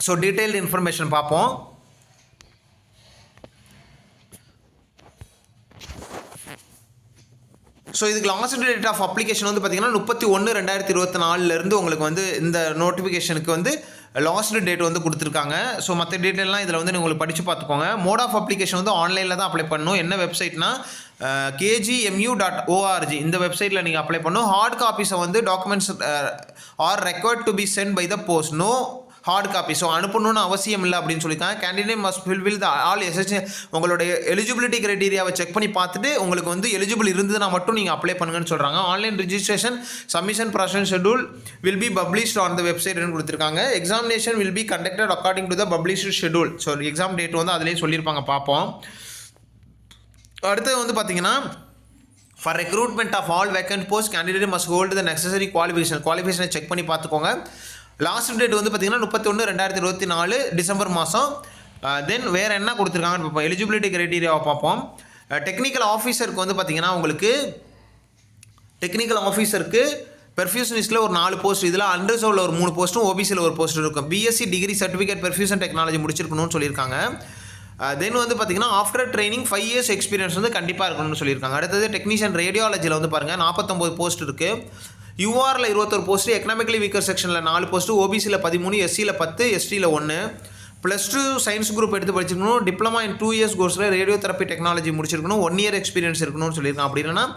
So detailed information பார்ப்போம். So இதுக்கு last date of application வந்து பார்த்தீங்கன்னா 31/2024 உங்களுக்கு வந்து இந்த நோட்டிஃபிகேஷனுக்கு வந்து லாஸ்ட் டேட் வந்து கொடுத்துருக்காங்க. ஸோ மற்ற டீட்டெயிலாம் இதில் வந்து உங்களுக்கு படித்து பார்த்துக்கோங்க. மோட் ஆஃப் அப்ளிகேஷன் வந்து ஆன்லைனில் தான் அப்ளை பண்ணணும். என்ன வெப்சைட்னா kgmu.org இந்த வெப்சைட்டில் நீங்கள் அப்ளை பண்ணணும். ஹார்ட் காப்பீஸை வந்து documents are required to be sent by the post. No hard copy. So அனுப்பணும்னு அவசியம் இல்லை அப்படின்னு சொல்லியிருக்காங்க. Candidate must fill the all உங்களுடைய எலிஜிபிலிட்டி கிரைட்டீரியாவை செக் பண்ணி பார்த்துட்டு உங்களுக்கு வந்து எலிஜிபிள் இருந்ததுன்னா மட்டும் நீங்கள் அப்ளை பண்ணுங்கன்னு சொல்கிறாங்க. Online registration submission process schedule will be published on the வெப்சைட்னு கொடுத்துருக்காங்க. Examination will be conducted according to the published schedule. So exam date வந்து அதிலேயே சொல்லியிருப்பாங்க, பார்ப்போம். அடுத்தது வந்து பார்த்தீங்கன்னா for recruitment of all vacant post candidate must hold the necessary குவாலிஃபிகேஷனை செக் பண்ணி பார்த்துக்கோங்க. லாஸ்ட் டேட் வந்து பார்த்தீங்கன்னா 31/2024 டிசம்பர் மாதம். தென் வேறு என்ன கொடுத்துருக்காங்கன்னு பார்ப்போம். எலிஜிபிலிட்டி கிரைட்டீரியாவை பார்ப்போம். டெக்னிக்கல் ஆஃபீஸருக்கு வந்து பார்த்தீங்கன்னா உங்களுக்கு டெக்னிக்கல் ஆஃபீஸருக்கு பெர்ஃபியூஷனிஸ்ட்டில் ஒரு 4 போஸ்ட், இதில் அண்டர்சர்வ்டில் ஒரு 3 போஸ்ட்டும் ஓபிசியில் ஒரு போஸ்ட் இருக்கும். BSc degree certificate perfusion technology முடிச்சிருக்கணும்னு சொல்லியிருக்காங்க. தென் வந்து பார்த்தீங்கன்னா ஆஃப்டர் ட்ரைனிங் 5 years எக்ஸ்பீரியன்ஸ் வந்து கண்டிப்பாக இருக்கணும்னு சொல்லியிருக்காங்க. அடுத்தது டெக்னீஷியன் ரேடியாலஜியில் வந்து பாருங்கள் 49 போஸ்ட் இருக்குது. யூஆரில் 21 போஸ்ட்டு, எக்கனாமிக்கலி வீக்கர் செக்ஷனில் 4 போஸ்ட்டு, ஓபிசியில் 13, எஸ்சியில் 10, எஸ்டியில் 1, +2 சயின்ஸ் குரூப் எடுத்து படிச்சிருக்கணும். டிப்ளமா இன் 2 years கோர்ஸில் ரேடியோ தெரப்பி டெக்னாலஜி முடிச்சிருக்கணும். 1 year எக்ஸ்பீரியன்ஸ் இருக்கணும்னு சொல்லியிருக்காங்க. அப்படி இல்லைனா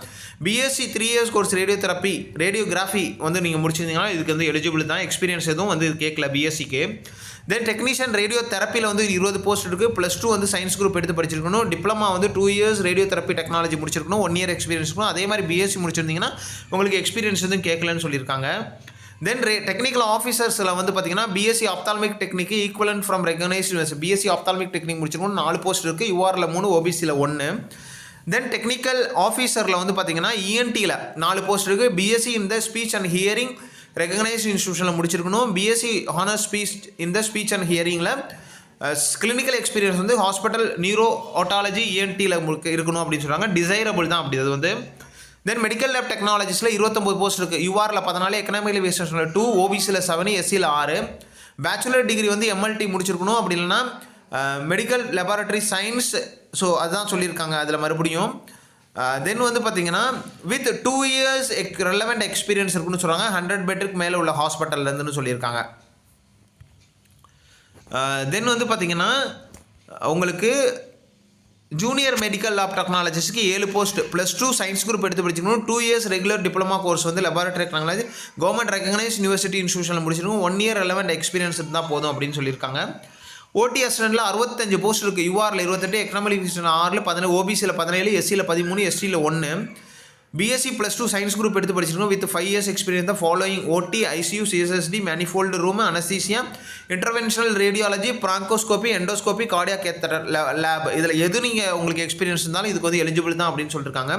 BSc 3 years course radio therapy radiography வந்து நீங்கள் முடிச்சிருந்தீங்கன்னா இதுக்கு வந்து எலிஜிபிள் தான். எக்ஸ்பீரியன்ஸ் எதுவும் வந்து கேட்கல பிஎஸ்சிக்கு. தென் டெக்னீஷியன் ரேடியோ தெரப்பியில் வந்து 20 போஸ்ட் இருக்குது. +2 வந்து சயின்ஸ் குரூப் எடுத்து படிச்சிருக்கணும். டிப்ளமா வந்து 2 years ரேடியோ தெரப்பி டெக்னாலஜி முடிச்சிருக்கணும். 1 year எக்ஸ்பீரியன்ஸ் இருக்கணும். அதே மாதிரி பிஎஸ்சி முடிச்சிருந்தீங்கன்னா உங்களுக்கு எக்ஸ்பீரியன்ஸ் எதுவும் கேட்கலன்னு சொல்லியிருக்காங்க. தென் டெக்னிக்கல் ஆஃபீஸர்ஸில் வந்து பார்த்தீங்கன்னா BSc ophthalmic technique equivalent from recognised university BSc ophthalmic technique முடிச்சிருக்கணும். 4 போஸ்ட் இருக்குது. யூஆரில் 3, ஓபிசியில் 1. தென் டெக்னிக்கல் ஆஃபீஸரில் வந்து பார்த்தீங்கன்னா இஎன்டியில் 4 போஸ்ட் இருக்குது. BSc in the speech and hearing recognised இன்ஸ்டியூஷனில் முடிச்சிருக்கணும். பிஎஸ்சி ஹானர் ஸ்பீச் இந்த ஸ்பீச் அண்ட் ஹியரிங்கில் கிளினிக்கல் எக்ஸ்பீரியன்ஸ் வந்து ஹாஸ்பிட்டல் நியூரோ ஆட்டாலஜி இஎன்டியில் இருக்கணும் அப்படின்னு சொல்கிறாங்க. டிசைரபிள் தான் அப்படி அது வந்து. தென் மெடிக்கல் லேப் டெக்னாலஜிஸில் 29 போஸ்ட் இருக்குது. யூஆரில் 14, எக்கனாமிக்கல் வீக்கர் 2, ஓபிசியில் 7, எஸ்சியில் 6. பேச்சுலர் டிகிரி வந்து எம்எல்டி முடிச்சிருக்கணும். அப்படி இல்லைனா மெடிக்கல் லெபார்ட்டரி சயின்ஸ். ஸோ அதுதான் சொல்லியிருக்காங்க அதில் மறுபடியும். தென் வந்து பார்த்தீங்கன்னா வித் 2 years ரெலவெண்ட் எக்ஸ்பீரியன்ஸ் இருக்குன்னு சொல்கிறாங்க. 100 பெட்டுக்கு மேலே உள்ள ஹாஸ்பிட்டல்லேருந்துன்னு சொல்லியிருக்காங்க. தென் வந்து பார்த்தீங்கன்னா உங்களுக்கு ஜூனியர் மெடிக்கல் லேப் டெக்னாலஜிஸ்க்கு 7 போஸ்ட், +2 சயின்ஸ் குரூப் எடுத்து படிச்சிருக்கணும். 2 years ரெகுலர் டிப்ளமா கோர்ஸ் வந்து laboratory technology government recognised university இன்ஸ்டியூஷனில் முடிச்சிருக்கணும். 1 year ரெலவெண்ட் எக்ஸ்பீரியன்ஸ் இருந்தால் போதும் அப்படின்னு சொல்லியிருக்காங்க. ஓடி அசிஸ்டன்ட்டில் 65 போஸ்ட் இருக்குது. யூஆரில் 28, எக்கனாமிக் வீக்கர் 6, 17, ஓபிசியில் 17, எஸ்சியில் 13, எஸ்டியில் 1. பிஎஸ்சி +2 சயின்ஸ் குரூப் எடுத்து படிச்சிருக்கணும். வித் 5 years எக்ஸ்பீரியன்ஸ் தான் following OT, ICU, CSSD, manifold room, anaesthesia, interventional radiology, bronchoscopy, endoscopy, cardiac catheter lab. இதில் எது நீங்கள் உங்களுக்கு எக்ஸ்பீரியன்ஸ் இருந்தாலும் இதுக்கு வந்து எலிஜிபிள் தான் அப்படின்னு சொல்லியிருக்காங்க.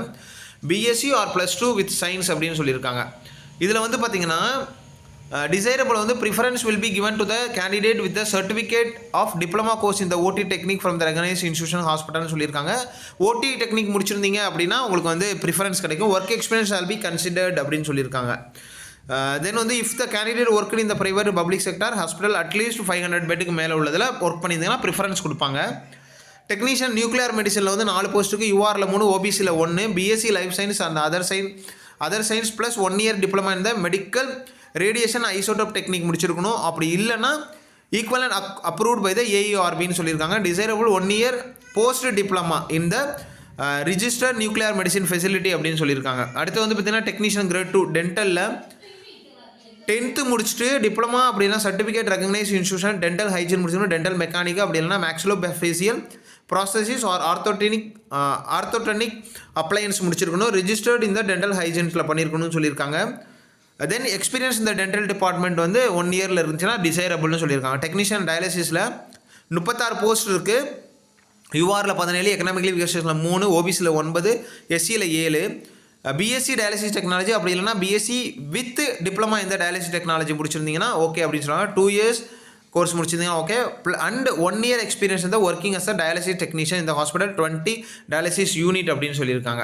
பிஎஸ்சி ஆர் +2 வித் சயின்ஸ் அப்படின்னு சொல்லியிருக்காங்க. இதில் வந்து பார்த்தீங்கன்னா desirable வந்து preference will be given to the candidate with the certificate of diploma course in the OT technique from the recognized institution hospital சொல்லியிருக்காங்க. OT technique முடிச்சிருந்தீங்க அப்படின்னா உங்களுக்கு வந்து ப்ரிஃபரன்ஸ் கிடைக்கும். Work experience will be considered அப்படின்னு சொல்லியிருக்காங்க. Then வந்து if the candidate work in the private public sector hospital at least 500 பெட்டுக்கு மேலே உள்ளதில் ஒர்க் பண்ணியிருந்தீங்கன்னா ப்ரிஃபரன்ஸ் கொடுப்பாங்க. டெக்னீஷியன் நியூக்ளியர் மெடிசனில் வந்து 4 போஸ்ட்டுக்கு யூஆரில் 3, ஓபிசியில் 1, BSc life science and other science plus 1 year diploma இந்த மெடிக்கல் ரேடியேஷன் ஐசோடோப் டெக்னிக் முடிச்சிருக்கணும். அப்படி இல்லைன்னா ஈக்குவலன் அப்ரூவ்ட் பை த ஏஇஆர்பின்னு சொல்லியிருக்காங்க. டிசைரபிள் 1 year போஸ்ட் டிப்ளமா இந்த ரிஜிஸ்டர்ட் நியூக்ளியர் மெடிசின் ஃபெசிலிட்டி அப்படின்னு சொல்லியிருக்காங்க. அடுத்து வந்து பார்த்தீங்கன்னா டெக்னீஷியன் கிரேட் 2 டென்டலில் 10th முடிச்சுட்டு டிப்ளமா அப்படின்னா certificate recognise institution dental hygiene முடிச்சிருக்கணும். டென்டல் மெக்கானிக் அப்படி இல்லைனா மேக்ஸிலோஃபேஷியல் ப்ராசஸிஸ் ஆர் ஆர்த்தோடெனிக் அப்ளையன்ஸ் முடிச்சிருக்கணும். ரிஜிஸ்டர்ட் இந்த டென்டல் ஹைஜீன்ஸில் பண்ணியிருக்கணும்னு சொல்லியிருக்காங்க. தென் எக்ஸ்பீரியன்ஸ் இந்த டென்டல் டிபார்ட்மெண்ட் வந்து 1 yearல இருந்துச்சுன்னா டிசைரபிள்னு சொல்லியிருக்காங்க. டெக்னீஷியன் டயாலிசிஸில் 36 போஸ்ட் இருக்குது. யூஆரில் 17, எக்கனாமிக்கலி வீக்கர் 3, ஓபிசியில் 9, எஸ்சியில் 7. பிஎஸ்சி டயாலிசிஸ் டெக்னாலஜி அப்படி இல்லைனா பிஎஸ்சி வித் டிப்ளமா இந்த டயாலிசிஸ் டெக்னாலஜி முடிச்சிருந்தீங்கன்னா ஓகே அப்படின்னு சொல்லுவாங்க. 2 years கோர்ஸ் முடிச்சிருந்தீங்கன்னா ஓகே. அண்ட் 1 year எக்ஸ்பீரியன்ஸ் இந்த working as a dialysis technician இந்த ஹாஸ்பிட்டல் 20 டயாலிசிஸ் யூனிட் அப்படின்னு சொல்லியிருக்காங்க.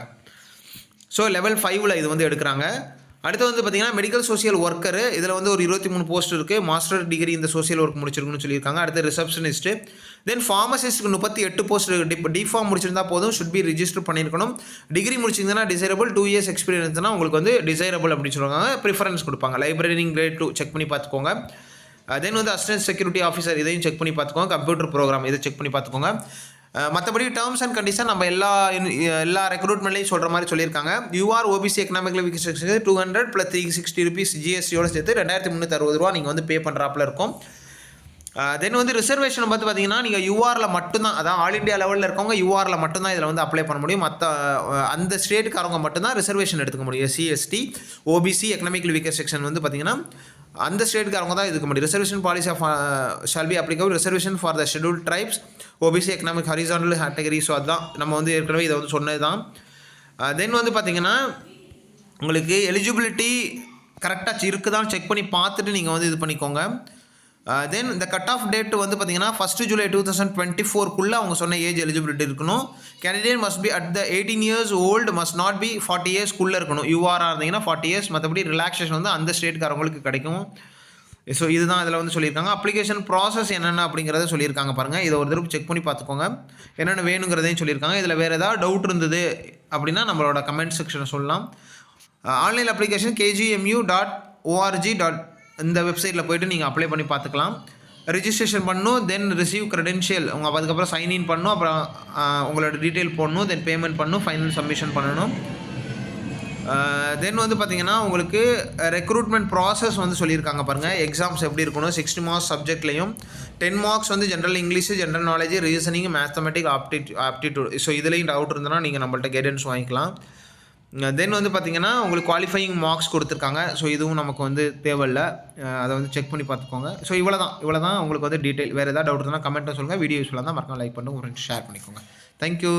ஸோ லெவல் 5ல் இது வந்து எடுக்கிறாங்க. அடுத்து வந்து பார்த்தீங்கன்னா மெடிக்கல் சோஷியல் ஒர்க்கர், இதில் வந்து ஒரு 23 போஸ்ட் இருக்குது. மாஸ்டர் டிகிரி இந்த சோஷியல் ஒர்க் முடிச்சிருக்குன்னு சொல்லியிருக்காங்க. அடுத்து ரிசப்ஷனிஸ்ட்டு. தென் ஃபார்மசிஸ்ட்டுக்கு 38 போஸ்ட். டிஃபார்ம் முடிச்சிருந்தா போதும், ஷுட் பி ரிஜிஸ்டர் பண்ணியிருக்கணும். டிகிரி முடிச்சிருந்தனா டிசைரபிள், 2 இயர்ஸ் எக்ஸ்பீரியன்ஸ்னா உங்களுக்கு வந்து டிசைரபிள் அப்படின்னு சொல்லுவாங்க. ப்ரிஃபரன்ஸ் கொடுப்பாங்க. லைப்ரரிங் கிரேட் 2 செக் பண்ணி பார்த்துக்கோங்க. தென் வந்து அசிஸ்டன்ட் செக்யூரிட்டி ஆஃபீஸர், இதையும் செக் பண்ணி பார்த்துக்கோங்க. கம்ப்யூட்டர் ப்ரோக்ராம் இதை செக் பண்ணி பார்த்துக்கோங்க. மற்றபடி டேர்ம்ஸ் அண்ட் கண்டிஷன் நம்ம எல்லா ரெக்ரூட்மெண்ட்லையும் சொல்கிற மாதிரி சொல்லியிருக்காங்க. You are OBC economical week section 200 + 360 rupees ஜிஎஸ்டியோட சேர்த்து 2360 ரூபா நீங்கள் வந்து பே பண்ணுறாப்புல இருக்கும். தென் வந்து ரிசர்வேஷன் பார்த்து பார்த்தீங்கன்னா நீங்கள் யூஆரில் மட்டும்தான், அதான் ஆல் இண்டியா லெவலில் இருக்கவங்க யூஆரில் மட்டும்தான் இதில் வந்து அப்ளை பண்ண முடியும். மற்ற அந்த ஸ்டேட்டுக்காரவங்க மட்டும்தான் ரிசர்வேஷன் எடுத்துக்க முடியும். SC ST OBC economical weaker section வந்து பார்த்தீங்கன்னா அந்த ஸ்டேட்டுக்காரவங்க தான் எடுத்துக்க முடியும். Reservation policy of shall be applicable reservation for the scheduled tribes OBC economic horizontal category. So அதுதான் நம்ம வந்து ஏற்கனவே இதை வந்து சொன்னது தான். தென் வந்து பார்த்தீங்கன்னா உங்களுக்கு எலிஜிபிலிட்டி கரெக்டாக இருக்குதான்னு செக் பண்ணி பார்த்துட்டு நீங்கள் வந்து இது பண்ணிக்கோங்க. தென் இந்த கட் ஆஃப் டேட் வந்து பார்த்தீங்கன்னா 1 ஜூலை 2024 அவங்க சொன்ன ஏஜ் எலிஜிபிலிட்டி இருக்கணும். Candidate must be at the 18 years old, must not be 40 years இருக்கணும். யூஆராக இருந்தீங்கன்னா 40 years, மற்றபடி ரிலாக்ஸேஷன் வந்து அந்த ஸ்டேட்காரங்களுக்கு கிடைக்கும். ஸோ இதுதான் இதில் வந்து சொல்லியிருக்காங்க. அப்ளிகேஷன் ப்ராசஸ் என்னென்ன அப்படிங்கிறத சொல்லியிருக்காங்க பாருங்கள். இதை ஒரு தடவை செக் பண்ணி பார்த்துக்கோங்க. என்னென்ன வேணுங்கிறதையும் சொல்லியிருக்காங்க. இதில் வேறு ஏதாவது டவுட் இருந்தது அப்படின்னா நம்மளோட கமெண்ட் செக்ஷனை சொல்லலாம். Online application kgmu.org. இந்த வெப்சைட்டில் போய்ட்டு நீங்கள் அப்ளை பண்ணி பார்த்துக்கலாம். ரிஜிஸ்ட்ரேஷன் பண்ணணும். தென் ரிசீவ் க்ரெடென்ஷியல் உங்கள் அதுக்கப்புறம் சைன்இன் பண்ணணும். அப்புறம் உங்களோட டீட்டெயில் போடணும். தென் பேமெண்ட் பண்ணணும். ஃபைனல் சப்மிஷன் பண்ணணும். தென் வந்து பார்த்தீங்கன்னா உங்களுக்கு ரெக்ரூட்மெண்ட் ப்ராசஸ் வந்து சொல்லியிருக்காங்க பாருங்கள். எக்ஸாம்ஸ் எப்படி இருக்கணும், 60 மார்க்ஸ் சப்ஜெக்ட்லையும் 10 மார்க்ஸ் வந்து general English, general knowledge, reasoning, mathematic, aptitude. So இதுலேயும் டவுட் இருந்ததுன்னா நீங்கள் நம்மள்ட்ட கைடன்ஸ் வாங்கிக்கலாம். தென் வந்து பார்த்தீங்கன்னா உங்களுக்கு குவாலிஃபையிங் மார்க்ஸ் கொடுத்துருக்காங்க. ஸோ இதுவும் நமக்கு வந்து தேவையில்லை, அதை வந்து செக் பண்ணி பார்த்துக்கோங்க. ஸோ இவ்வளோ தான் உங்களுக்கு வந்து டீட்டெயில். வேறு ஏதாவது டவுட் இருந்தால் கமெண்ட்டை சொல்லுங்கள். வீடியோ யூஸ்ஃபுல்லாக தான் மறக்காம லைக் பண்ணுங்கள், ஒரு ஷேர் பண்ணிக்கோங்க. தேங்க்யூ.